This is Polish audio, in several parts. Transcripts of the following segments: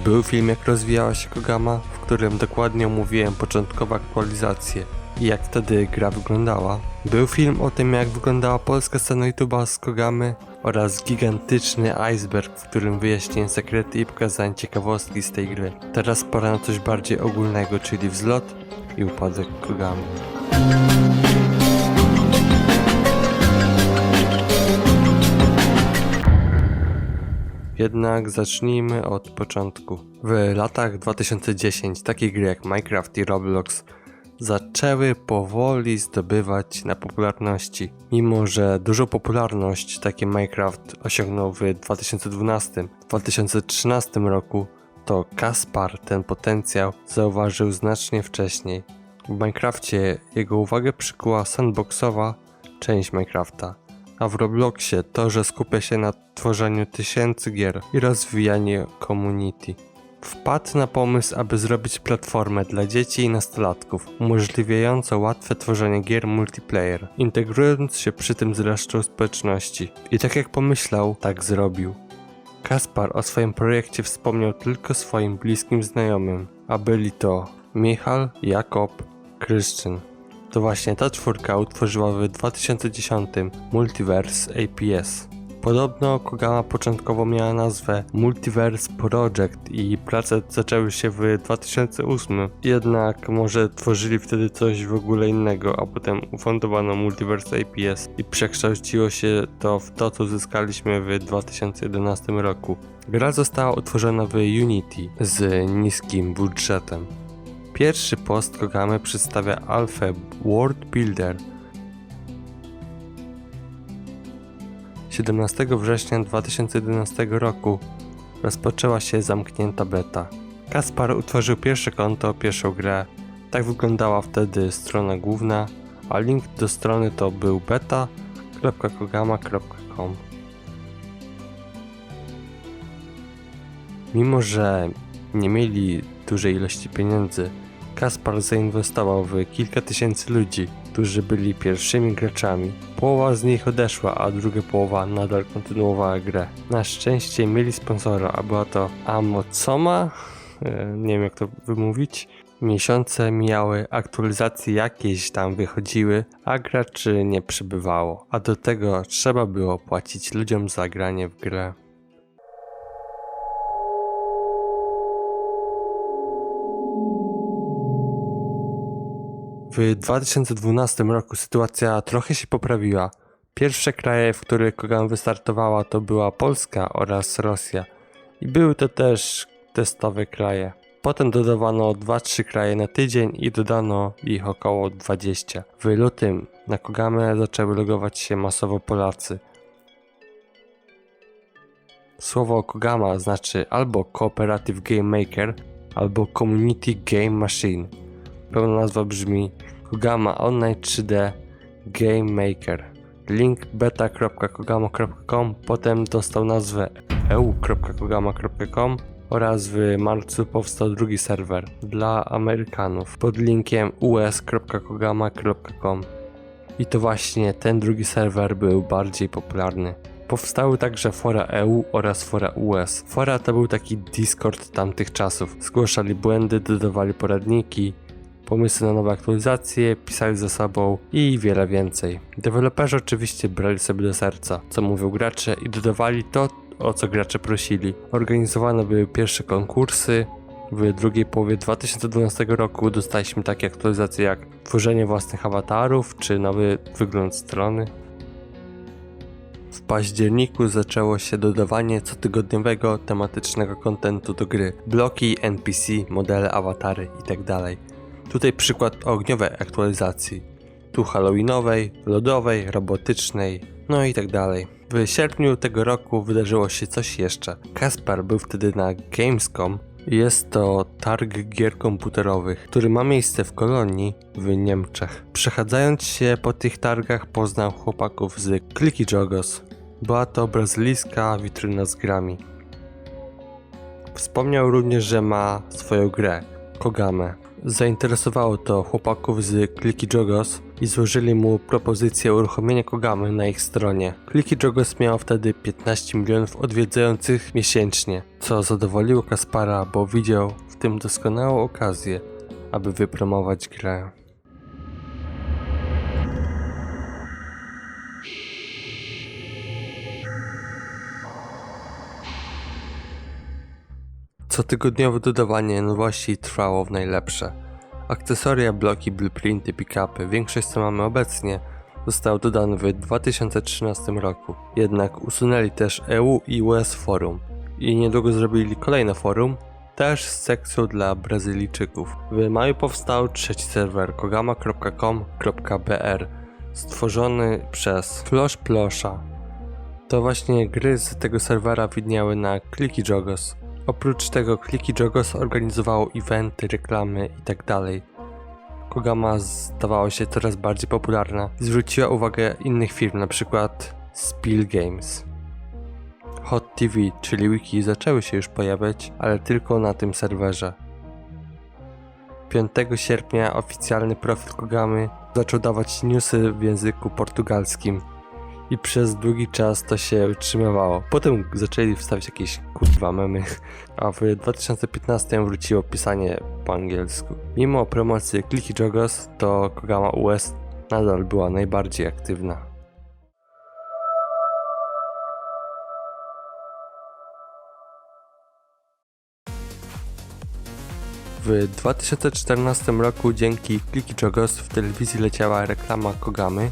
Był film, jak rozwijała się Kogama, w którym dokładnie omówiłem początkowe aktualizacje i jak wtedy gra wyglądała. Był film o tym, jak wyglądała polska scena YouTube'a z Kogamy oraz gigantyczny iceberg, w którym wyjaśniłem sekrety i pokazałem ciekawostki z tej gry. Teraz pora na coś bardziej ogólnego, czyli wzlot i upadek Kogamy. Jednak zacznijmy od początku. W latach 2010 takie gry jak Minecraft i Roblox zaczęły powoli zdobywać na popularności. Mimo że dużą popularność taki Minecraft osiągnął w 2012-2013 roku, to Kaspar ten potencjał zauważył znacznie wcześniej. W Minecrafcie jego uwagę przykuła sandboxowa część Minecrafta, a w Robloxie to, że skupia się na tworzeniu tysięcy gier i rozwijaniu community. Wpadł na pomysł, aby zrobić platformę dla dzieci i nastolatków, umożliwiającą łatwe tworzenie gier multiplayer, integrując się przy tym z resztą społeczności. I tak jak pomyślał, tak zrobił. Kaspar o swoim projekcie wspomniał tylko swoim bliskim znajomym, a byli to Michal, Jakob, Kryszczyn. To właśnie ta czwórka utworzyła w 2010 Multiverse APS. Podobno Kogama początkowo miała nazwę Multiverse Project i prace zaczęły się w 2008, jednak może tworzyli wtedy coś w ogóle innego, a potem ufundowano Multiverse APS i przekształciło się to w to, co uzyskaliśmy w 2011 roku. Gra została utworzona w Unity z niskim budżetem. Pierwszy post Kogamy przedstawia alfę World Builder. 17 września 2011 roku rozpoczęła się zamknięta beta. Kaspar utworzył pierwsze konto, pierwszą grę. Tak wyglądała wtedy strona główna, a link do strony to był beta.kogama.com. Mimo że nie mieli dużej ilości pieniędzy, Kaspar zainwestował w kilka tysięcy ludzi, którzy byli pierwszymi graczami. Połowa z nich odeszła, a druga połowa nadal kontynuowała grę. Na szczęście mieli sponsora, a była to Amocoma, nie wiem jak to wymówić. Miesiące mijały, aktualizacje jakieś tam wychodziły, a graczy nie przybywało. A do tego trzeba było płacić ludziom za granie w grę. W 2012 roku sytuacja trochę się poprawiła. Pierwsze kraje, w których Kogama wystartowała, to była Polska oraz Rosja. I były to też testowe kraje. Potem dodawano 2-3 kraje na tydzień i dodano ich około 20. W lutym na Kogamę zaczęły logować się masowo Polacy. Słowo Kogama znaczy albo Cooperative Game Maker, albo Community Game Machine. Pełna nazwa brzmi Kogama Online 3D Game Maker. Link beta.kogama.com, potem dostał nazwę eu.kogama.com oraz w marcu powstał drugi serwer dla Amerykanów pod linkiem us.kogama.com. I to właśnie ten drugi serwer był bardziej popularny. Powstały także fora EU oraz fora US. Fora to był taki Discord tamtych czasów. Zgłaszali błędy, dodawali poradniki, pomysły na nowe aktualizacje, pisali ze sobą i wiele więcej. Deweloperzy oczywiście brali sobie do serca, co mówią gracze i dodawali to, o co gracze prosili. Organizowane były pierwsze konkursy. W drugiej połowie 2012 roku dostaliśmy takie aktualizacje jak tworzenie własnych awatarów czy nowy wygląd strony. W październiku zaczęło się dodawanie cotygodniowego tematycznego kontentu do gry. Bloki, NPC, modele, awatary itd. Tutaj przykład ogniowej aktualizacji. Tu halloweenowej, lodowej, robotycznej, no i tak dalej. W sierpniu tego roku wydarzyło się coś jeszcze. Kaspar był wtedy na Gamescom. Jest to targ gier komputerowych, który ma miejsce w Kolonii w Niemczech. Przechadzając się po tych targach poznał chłopaków z Clicky Jogos. Była to brazylijska witryna z grami. Wspomniał również, że ma swoją grę, Kogamę. Zainteresowało to chłopaków z Clicky Jogos i złożyli mu propozycję uruchomienia Kogamy na ich stronie. Clicky Jogos miał wtedy 15 milionów odwiedzających miesięcznie, co zadowoliło Kaspara, bo widział w tym doskonałą okazję, aby wypromować grę. Cotygodniowe dodawanie nowości trwało w najlepsze. Akcesoria, bloki, blueprinty, pick-upy, większość co mamy obecnie, zostało dodane w 2013 roku. Jednak usunęli też EU i US Forum i niedługo zrobili kolejne forum, też z sekcją dla Brazylijczyków. W maju powstał trzeci serwer kogama.com.br stworzony przez Flosh Plosha. To właśnie gry z tego serwera widniały na Clicky Jogos. Oprócz tego Clicky Jogos organizowało eventy, reklamy itd. Kogama stawała się coraz bardziej popularna i zwróciła uwagę innych firm, np. Spill Games. Hot TV, czyli wiki, zaczęły się już pojawiać, ale tylko na tym serwerze. 5 sierpnia oficjalny profil Kogamy zaczął dawać newsy w języku portugalskim i przez długi czas to się utrzymywało. Potem zaczęli wstawiać jakieś kurwa memy, a w 2015 wróciło pisanie po angielsku. Mimo promocji Clicky Jogos, to Kogama US nadal była najbardziej aktywna. W 2014 roku dzięki Clicky Jogos w telewizji leciała reklama Kogamy.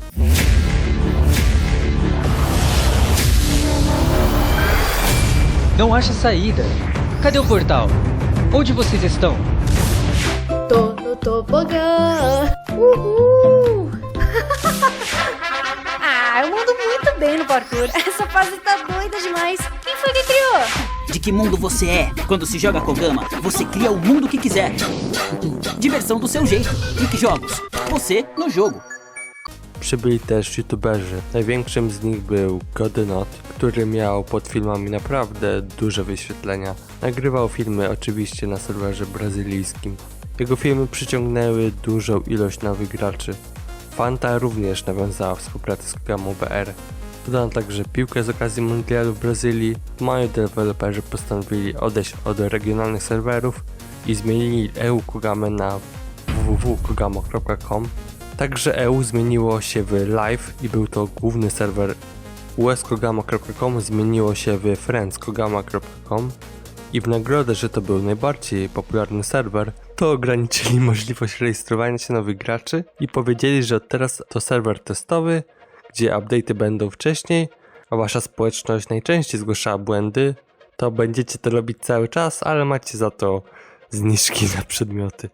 Não acha saída. Cadê o portal? Onde vocês estão? Tô no tobogã. Uhul! Eu mando muito bem no parkour. Essa fase tá doida demais. Quem foi que criou? De que mundo você é? Quando se joga Kogama, você cria o mundo que quiser. Diversão do seu jeito. E que jogos? Você no jogo. Przybyli też youtuberzy. Największym z nich był Godynot, który miał pod filmami naprawdę duże wyświetlenia. Nagrywał filmy oczywiście na serwerze brazylijskim. Jego filmy przyciągnęły dużą ilość nowych graczy. Fanta również nawiązała współpracę z Kogamą BR. Dodano także piłkę z okazji mundialu w Brazylii. W maju deweloperzy postanowili odejść od regionalnych serwerów i zmienili EU Kogamę na www.kogama.com. Także EU zmieniło się w Live i był to główny serwer. uskogama.com zmieniło się w friendskogama.com i w nagrodę, że to był najbardziej popularny serwer, to ograniczyli możliwość rejestrowania się nowych graczy i powiedzieli, że od teraz to serwer testowy, gdzie update'y będą wcześniej, a wasza społeczność najczęściej zgłaszała błędy, to będziecie to robić cały czas, ale macie za to zniżki na przedmioty.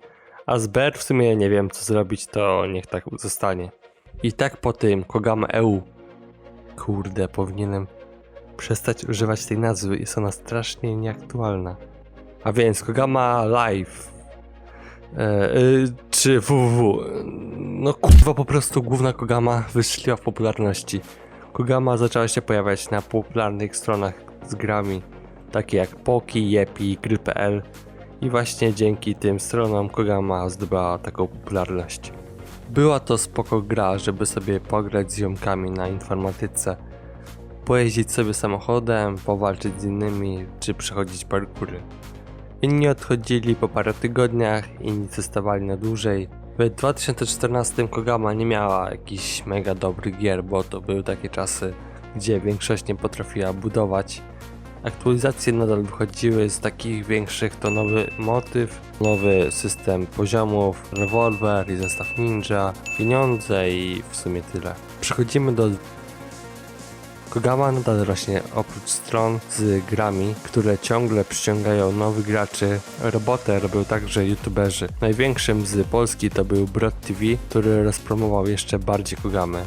A z BR w sumie nie wiem co zrobić, to niech tak zostanie. I tak po tym Kogama EU. Kurde, powinienem przestać używać tej nazwy, jest ona strasznie nieaktualna. A więc Kogama Live. Czy www. No kurwa, po prostu główna Kogama wyszliła w popularności. Kogama zaczęła się pojawiać na popularnych stronach z grami, takie jak Poki, Yepi, Gry.pl. I właśnie dzięki tym stronom Kogama zdobyła taką popularność. Była to spoko gra, żeby sobie pograć z ziomkami na informatyce, pojeździć sobie samochodem, powalczyć z innymi, czy przechodzić parkury. Inni odchodzili po parę tygodniach, inni zostawali na dłużej. W 2014 Kogama nie miała jakichś mega dobrych gier, bo to były takie czasy, gdzie większość nie potrafiła budować. Aktualizacje nadal wychodziły, z takich większych to nowy motyw, nowy system poziomów, rewolwer i zestaw ninja, pieniądze i w sumie tyle. Przechodzimy do... Kogama nadal rośnie oprócz stron z grami, które ciągle przyciągają nowych graczy. Robotę robią także youtuberzy. Największym z Polski to był Brod TV, który rozpromował jeszcze bardziej Kogamę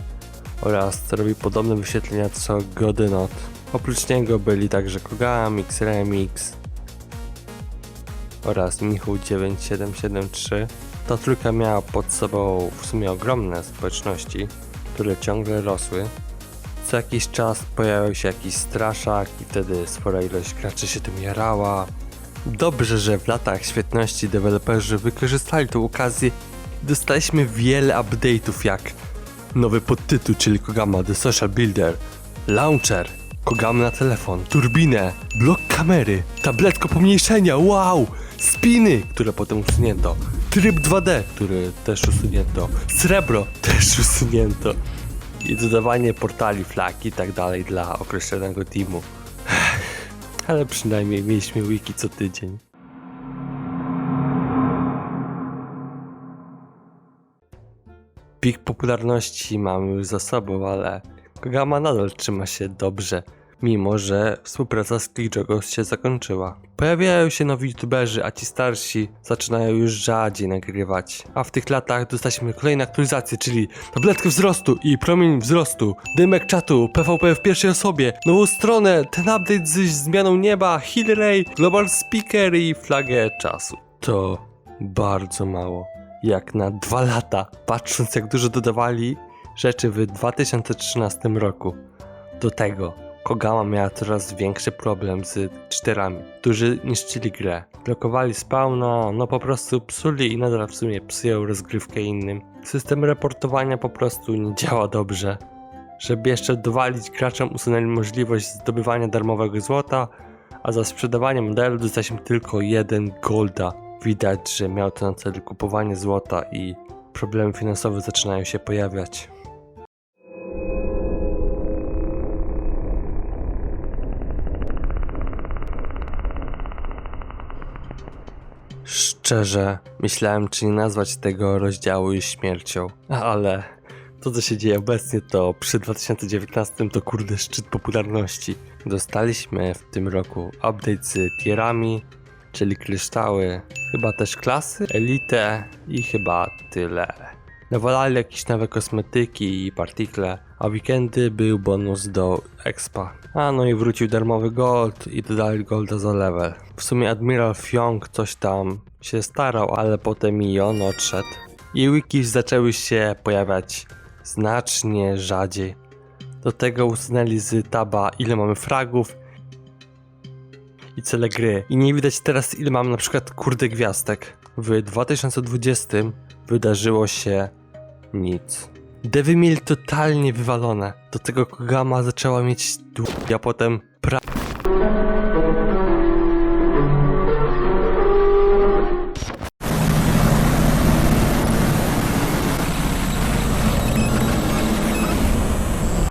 oraz robi podobne wyświetlenia co Godynot. Oprócz niego byli także Kogamix, Remix oraz Michu 9773. Ta trójka miała pod sobą w sumie ogromne społeczności, które ciągle rosły. Co jakiś czas pojawiał się jakiś straszak i wtedy spora ilość graczy się tym jarała. Dobrze, że w latach świetności deweloperzy wykorzystali tę okazję i dostaliśmy wiele update'ów jak nowy podtytuł, czyli Kogama The Social Builder, Launcher, Kogama na telefon, turbinę, blok kamery, tabletko pomniejszenia, wow, spiny, które potem usunięto, tryb 2D, który też usunięto, srebro też usunięto i dodawanie portali, flag i tak dalej dla określonego teamu. Ale przynajmniej mieliśmy wiki co tydzień. Pik popularności mamy już za sobą, ale Kogama nadal trzyma się dobrze, mimo że współpraca z ClickJogos się zakończyła. Pojawiają się nowi youtuberzy, a ci starsi zaczynają już rzadziej nagrywać. A w tych latach dostaliśmy kolejne aktualizacje, czyli tabletkę wzrostu i promień wzrostu, dymek czatu, PvP w pierwszej osobie, nową stronę, ten update z zmianą nieba, Heal Ray, Global Speaker i flagę czasu. To bardzo mało. Jak na 2 lata, patrząc jak dużo dodawali rzeczy w 2013 roku. Do tego Kogama miała coraz większy problem z cheaterami, którzy niszczyli grę. Blokowali spawna, no po prostu psuli i nadal w sumie psują rozgrywkę innym. System reportowania po prostu nie działa dobrze. Żeby jeszcze dowalić graczom, usunęli możliwość zdobywania darmowego złota, a za sprzedawanie modelu dostaliśmy tylko 1 golda. Widać, że miał to na celu kupowanie złota i problemy finansowe zaczynają się pojawiać. Szczerze, myślałem, czy nie nazwać tego rozdziału już śmiercią, ale to, co się dzieje obecnie, to przy 2019 to kurde szczyt popularności. Dostaliśmy w tym roku update z tierami, czyli kryształy, chyba też klasy, elitę i chyba tyle. Nawalali jakieś nowe kosmetyki i partikle, a w weekendy był bonus do expa. A no i wrócił darmowy gold i dodali golda za level. W sumie Admiral Fiong coś tam się starał, ale potem i on odszedł. I wiki zaczęły się pojawiać znacznie rzadziej. Do tego usunęli z taba ile mamy fragów i cele gry. I nie widać teraz ile mam na przykład kurde gwiazdek. W 2020 wydarzyło się nic. Devy mieli totalnie wywalone. Do tego Kogama zaczęła mieć a potem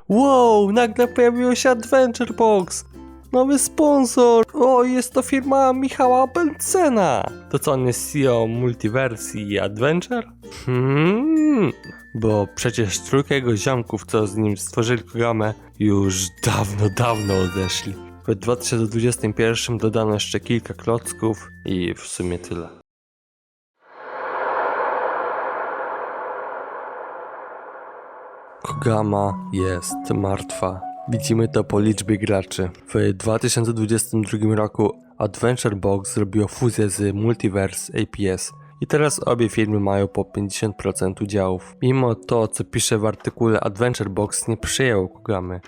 Wow, nagle pojawiło się Adventure Box. Nowy sponsor! O, jest to firma Michała Bencena! To co, on jest CEO Multiverse i Adventure? Bo przecież trójka jego ziomków, co z nim stworzyli Kogamę, już dawno odeszli. W 2021 dodano jeszcze kilka klocków i w sumie tyle. Kogama jest martwa. Widzimy to po liczbie graczy. W 2022 roku Adventure Box zrobiło fuzję z Multiverse APS i teraz obie firmy mają po 50% udziałów. Mimo to, co pisze w artykule, Adventure Box nie przyjęło Kogamy.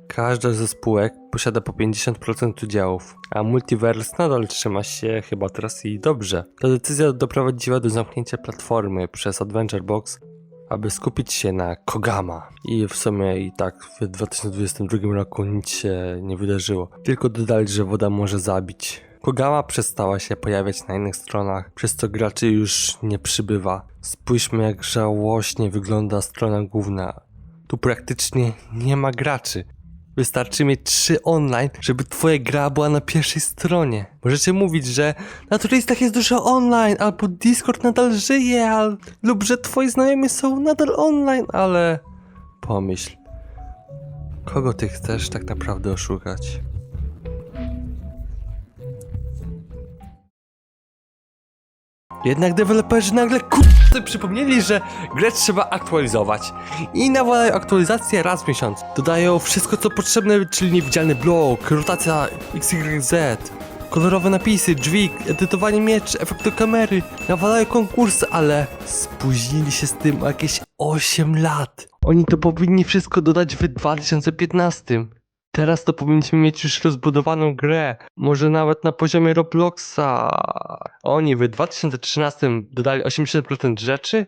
Każda ze spółek posiada po 50% udziałów, a Multiverse nadal trzyma się chyba teraz i dobrze. Ta decyzja doprowadziła do zamknięcia platformy przez Adventure Box, aby skupić się na Kogama. I w sumie i tak w 2022 roku nic się nie wydarzyło. Tylko dodali, że woda może zabić. Kogama przestała się pojawiać na innych stronach, przez co graczy już nie przybywa. Spójrzmy, jak żałośnie wygląda strona główna. Tu praktycznie nie ma graczy. Wystarczy mieć 3 online, żeby twoja gra była na pierwszej stronie. Możecie mówić, że na turystach jest dużo online, albo Discord nadal żyje, lub że twoi znajomi są nadal online, ale pomyśl, kogo ty chcesz tak naprawdę oszukać? Jednak deweloperzy nagle przypomnieli, że grę trzeba aktualizować i nawalają aktualizację raz w miesiąc. Dodają wszystko co potrzebne, czyli niewidzialny blok, rotacja XYZ, kolorowe napisy, drzwi, edytowanie mieczy, efekty kamery. Nawalają konkursy, ale spóźnili się z tym o jakieś 8 lat. Oni to powinni wszystko dodać w 2015. Teraz to powinniśmy mieć już rozbudowaną grę, może nawet na poziomie Robloxa. Oni w 2013 dodali 80% rzeczy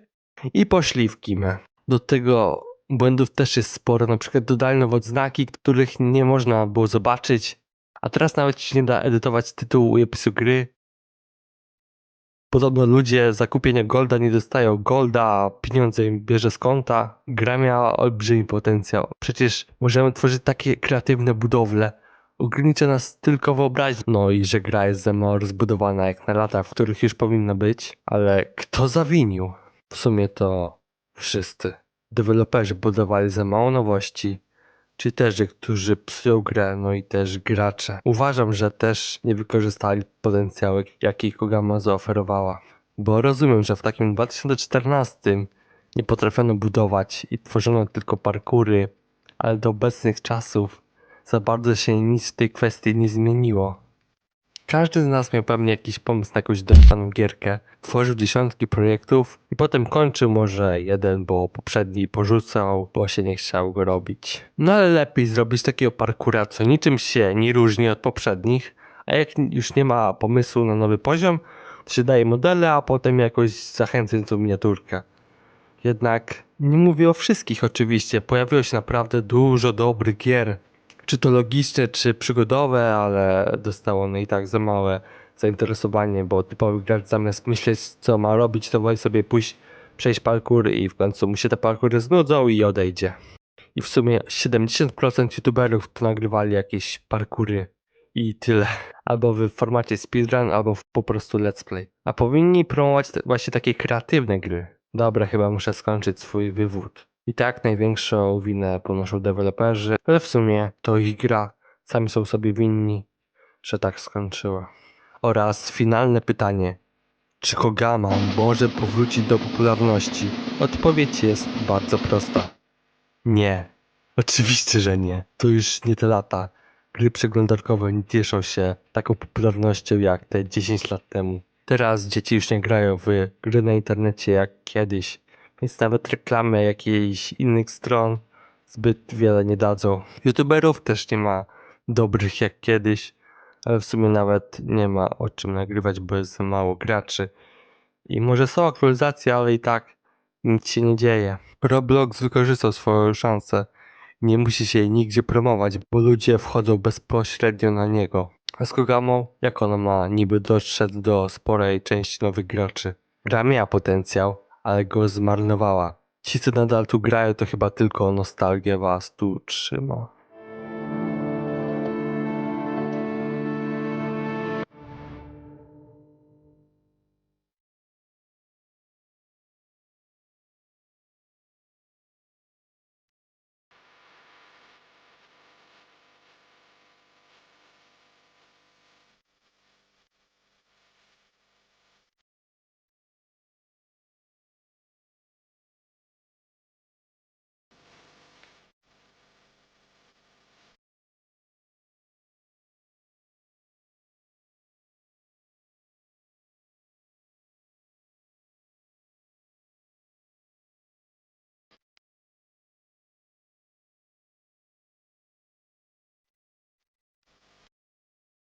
i poszli w kimę. Do tego błędów też jest sporo, na przykład dodali nowe odznaki, których nie można było zobaczyć, a teraz nawet się nie da edytować tytułu i opisu gry. Podobno ludzie za kupienie golda nie dostają golda, a pieniądze im bierze z konta. Gra miała olbrzymi potencjał. Przecież możemy tworzyć takie kreatywne budowle. Ogranicza nas tylko wyobraźnia. No i że gra jest za mało rozbudowana jak na lata, w których już powinna być. Ale kto zawinił? W sumie to wszyscy. Deweloperzy budowali za mało nowości, czy też, którzy psują grę, no i też gracze. Uważam, że też nie wykorzystali potencjału, jaki Kogama zaoferowała. Bo rozumiem, że w takim 2014 nie potrafiono budować i tworzono tylko parkury, ale do obecnych czasów za bardzo się nic w tej kwestii nie zmieniło. Każdy z nas miał pewnie jakiś pomysł na jakąś dostaną gierkę, tworzył dziesiątki projektów i potem kończył może jeden, bo poprzedni porzucał, bo się nie chciał go robić. No ale lepiej zrobić takiego parkura, co niczym się nie różni od poprzednich, a jak już nie ma pomysłu na nowy poziom, to się daje modele, a potem jakoś zachęcającą miniaturkę. Jednak nie mówię o wszystkich oczywiście, pojawiło się naprawdę dużo dobrych gier. Czy to logiczne, czy przygodowe, ale dostało one i tak za małe zainteresowanie, bo typowy gracz zamiast myśleć co ma robić, to woli sobie pójść, przejść parkour i w końcu mu się te parkury znudzą i odejdzie. I w sumie 70% youtuberów to nagrywali jakieś parkury i tyle. Albo w formacie speedrun, albo po prostu let's play. A powinni promować właśnie takie kreatywne gry. Dobra, chyba muszę skończyć swój wywód. I tak największą winę ponoszą deweloperzy, ale w sumie to ich gra. Sami są sobie winni, że tak skończyła. Oraz finalne pytanie. Czy Kogama może powrócić do popularności? Odpowiedź jest bardzo prosta. Nie. Oczywiście, że nie. To już nie te lata. Gry przeglądarkowe nie cieszą się taką popularnością jak te 10 lat temu. Teraz dzieci już nie grają w gry na internecie jak kiedyś, więc nawet reklamy jakichś innych stron zbyt wiele nie dadzą. YouTuberów też nie ma dobrych jak kiedyś, ale w sumie nawet nie ma o czym nagrywać, bo jest za mało graczy. I może są aktualizacje, ale i tak nic się nie dzieje. Roblox wykorzystał swoją szansę. Nie musi się jej nigdzie promować, bo ludzie wchodzą bezpośrednio na niego. A z Kogamą, jak ona ma niby dotrzeć do sporej części nowych graczy? Gra miała potencjał, ale go zmarnowała. Ci, co nadal tu grają, to chyba tylko nostalgia was tu trzyma.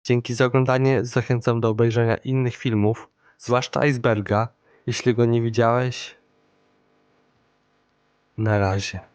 Dzięki za oglądanie, zachęcam do obejrzenia innych filmów, zwłaszcza Iceberga. Jeśli go nie widziałeś, na razie.